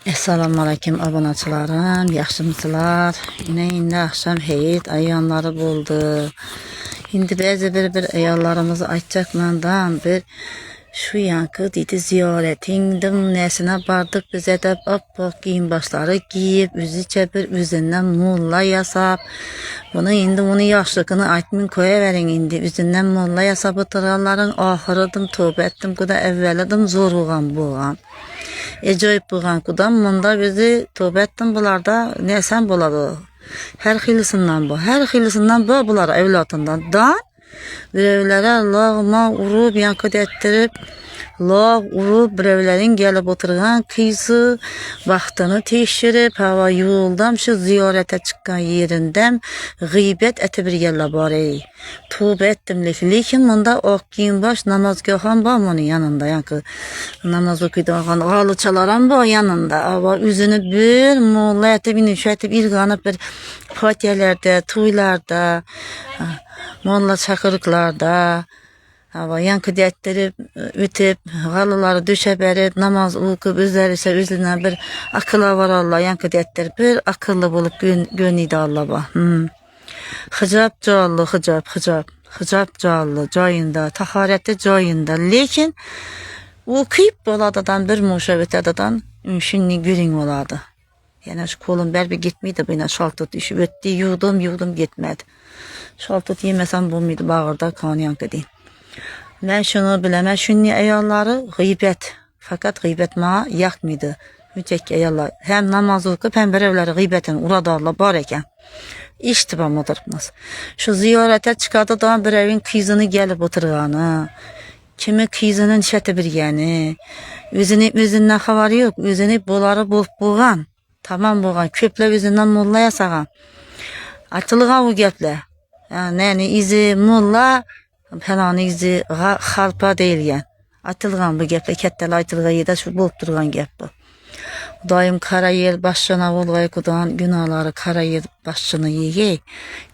Assalamu alaykum obunachilarim, yaxshimisizlar? Endi akşam hayit ayonlari bo'ldi. Endi ba'zi bir ayollarimizni aytmoqmandan bir şu yankı dedi ziyoretingdim nesine bardık bize de oppoq kiyim başları giyip üzüçe bir üzünden mulla yasap. Bunu indi bunu yaşlıkını aytmin koyavering indi üzünden mulla yasap oturganların ahırıdım tövbe ettim kuda evvelidim zor bo'lgan. Ajoyib bo'lgan kudan munda bizi tövbe ettim bularda nesen buladı. Her xilisinden bu bular evlatından da birevlere lağma urup yankıt ettirip lağ urup birevlerin gelip oturgan kıysı vaxtını teşirip hava yoldan şu ziyarete çıkan yerinden gıybet eti bir yerle bari. Tövbe ettim lekin bunda ok giyin baş namazgahın var mı onun yanında yankı namaz okuyduğun ağlıçaların var yanında ama üzünü bir muğla etip inişetip ilganıp bir fatiyelerde tuylarda molla çakırıklarda hava yankı ettirip ütüp halıları düşeberip namaz okup üzerine üzerine bir akılla var Allah yankı ettirip bir akıllı bulup gönüydü Allah ba. Hicab callı hicab callı joyunda tahareti joyunda lekin okuyup boladadan bir muşavetadan şimdi gürün oladı. Yani şu kolum berbi gitmeydi bana şaltut işi öttü yudum gitmedi. Şaltut yemesem bulmaydı bağırda kan yankı değil. Ben şunu bilemem şunni ayolları gıybet. Fakat gıybet ma yakmıydı. Mütek ayollar hem namaz okup hem berevleri gıybetin uradarla bar eken. İştibam oturmaz. Şu ziyarete çıkardı da bir evin kızını gelip oturganı. Kimi kızının şeti bir yani. Özünden havari yok. Özünü boları bulup boğan. Tamam boğan. Köple özünden mulla yasagan. Atılığa bu geple. Yani izi mulla falan izi halpa değilgen. Atılgan bu geple. Kettel aytılgayı da şu bulup durgan gep bu. Daim kara yel başına olgay kudan günahları kara yel başını yiyey.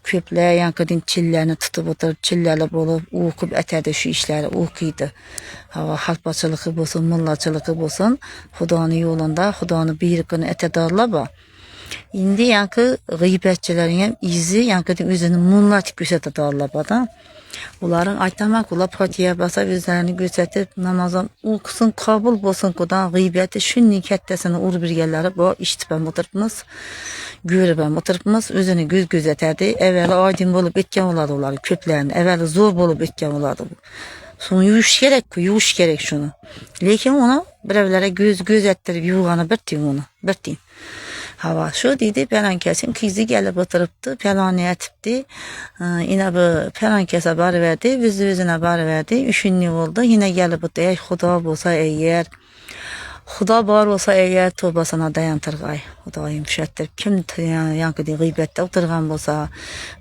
Köple yankıdın çillerini tutup oturup çillerle bulup okup etedi şu işleri okuydu. Hava halpaçılığı bolsun, mullaçılığı bolsun. Hudanın yolunda, hudanın bir günü etedi Allah ba. İndi yankı gıybetçilerin hem izi yankıdın üzerine mullat gözetedi Allah ba da. Onların aytamak ola patiye basa üzlerini gözetip namazan okusun kabul bolsun kudan gıybeti şunni kettesini ur bir yerleri bu iştibem oturpmız görübem oturpmız özünü gözetedi evveli aydın bolup etken oladı onları köplerini evveli zor bolup etken oladı sonra yuş gerek şunu lekin onu bir evlere göz ettirip yuğanı bir tin hava şu dedi falan kesin kızı gelip oturuptu falan etipti yine bu falan kes haber verdi yüzüne haber verdi üşünlü oldu yine gelip oturdu Xudo bolsa eğer Xudo bar olsa eğer tövbasına dayantırgay Xudoyim şettirip kim yankı diye gıybette oturgan bolsa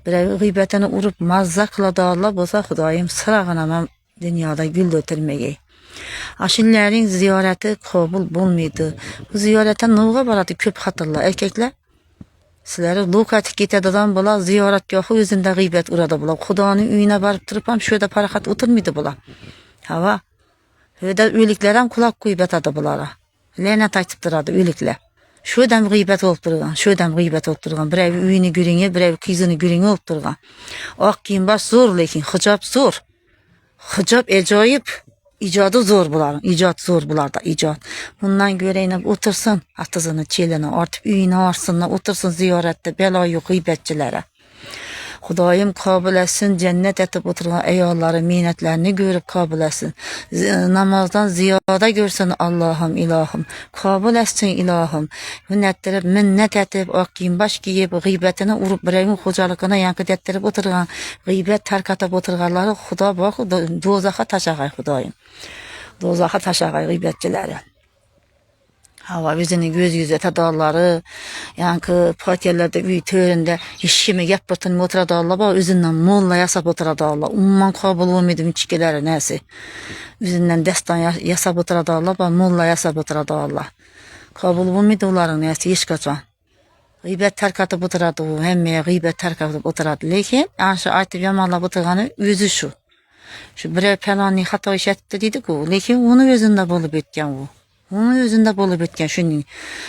bir gıybetini urup mazza kıladı Allah bolsa Xudoyim sırağına dünyada gül ötürmegey. Aşillerin ziyareti kabul bulmaydı. Bu ziyarete nuvga baradı köp hatırla erkekler. Sizleri lukat gitedidan bula ziyaretgahı yüzünde gıybet uradı bula. Xudanın üyüne barıp tırıpam şöyle parahat oturmaydı bula. Hava. Öyle üyliklerden kulak gıybet adı bulara. Lanet aytıp duradı üylikler. Şöyle gıybet olup durgan. Bir ev üyünü gürüne, bir ev kızını gürüne olup durgan. Ak giyin baş zor lekin hicab zor. Hicab acayip. İcadı zor buların. İcat zor bularda icat. Bundan göreyine otursun atızını çelini artıp üyüne arsınla otursun ziyarette bela yok gıybetçilere. Xudoyim kabul etsin cennet etip oturgan ayolları minnetlerini görüp kabul etsin. Namazdan ziyada görsün Allah'ım ilahım. Kabul etsin ilahım. Minnettirip minnet etip akıyım baş giyip gıybetini urup bireyin hocalıkına yankıt ettirip oturgan gıybet terk etip oturganları Xudo bak dozağa taşağay Xudoyim. Dozağa taşağay gıybetçileri. Hava yüzünü göz etadalları, yankı patiyelerde üy töründe işimi yapbatın oturada Allah, ba üzünden molla yasap oturada Allah. Umman kabul olmaydı müçikeleri nesi. Üzünden destan yasap oturada Allah, ba molla yasap oturada Allah. Kabul olmaydı onların nesi hiç kaçan. Gıybet terk atıp oturada o, hemmeye gıybet terk atıp oturada. Lekin, anşı aytıp yamanla oturganı özü şu. Şu birer pelani hata iş etti dedik o. Lekin onu özünde bulup etken o. Onun özünde bolup etken şunun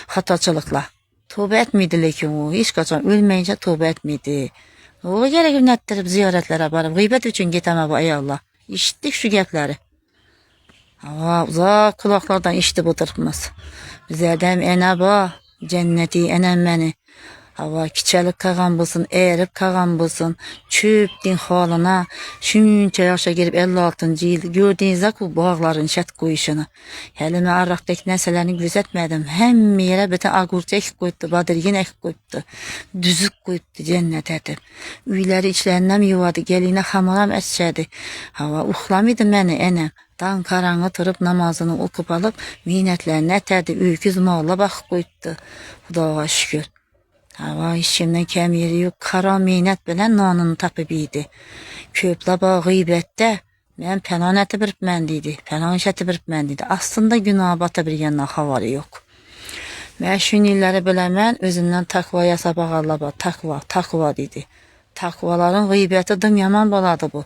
hataçılıkla. Tövbe etmeydi ki o. Hiç kaçan ölmeyince tövbe etmeydi. O gerek nettirip ziyaretlere barıp gıybet için giteme bu ey Allah. İşittik şu gepleri. Hava uzak kulaklardan işti bu tırpımız. Bizlerden ene ba, cenneti enem beni. Hava kiçelik kagan bulsun, eğerip kagan bulsun. Çöp din halına, şunca yaşa girip 56. yıl gördüğünüzde bu bağların şet koyuşunu. Helime arraktaki neselerini gözetmedim. Hem yere bütün agurcu ekip koydu, badırgin ekip koydu. Düzük koydu cennet edip. Üyleri içlerinden yuvadı, geline hamaram etşedi. Hava uhlamıydı beni enem. Dan karanğı turup namazını okup alıp minnetlerini etedi. Üyküz mağla bakıp koydu. Hudağa şükür. Hava işimden kem yeri yok. Kara minnet bilen nanını tapıp iyiydi. Köple bağı gıybette. Ben penan eti birip mendiydi. Penan işeti birip mendiydi. Aslında günah batı bir yanına havarı yok. Ben şun illeri bilemem özünden takva yasa bağırla takva dedi. Takvaların gıybeti dım yaman boladı bu.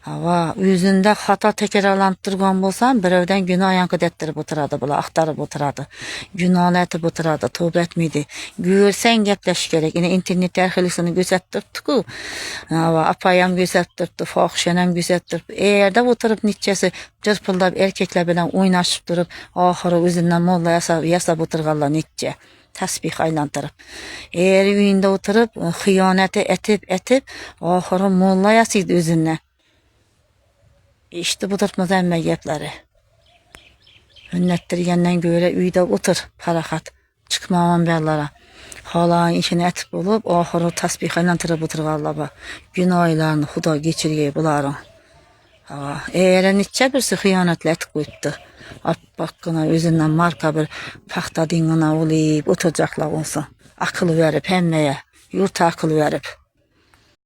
Hava özünde hata tekrarlandırgan bolsan birövden günah yankı ettirip oturadı bula, aktarıp oturadı. Günahını etip oturadı, tövbe etmeydi. Görsen gepleş gerek. Yine internet terhilisini gözettirdi ku. Hava apayam gözettirdi, fahşenem gözettirdi. Eğer de oturup nitçesi cırpıldap erkekler bilen oynaşıp durup ahırı özünden molla yasab oturganlar nitçe. Tasbih aylandırıp. Eğer uyunda oturup hıyaneti etip ahırı molla yasıydı özünden. İşte bu tırtmaz emme gepleri. Ünnettirgenden göre uyda otur parahat. Çıkmamam bellara. Halan işini etip olup ahırı tasbih aylandırıp otur gallaba. Günahlarını Huda geçirgeyi buların. Eğer nitçe birisi hıyanetle etip koydu. Bakkına özünden marka bir paxta dinğine olayıp oturacaklar olsun. Akıl verip emmeye, yurt akıl verip.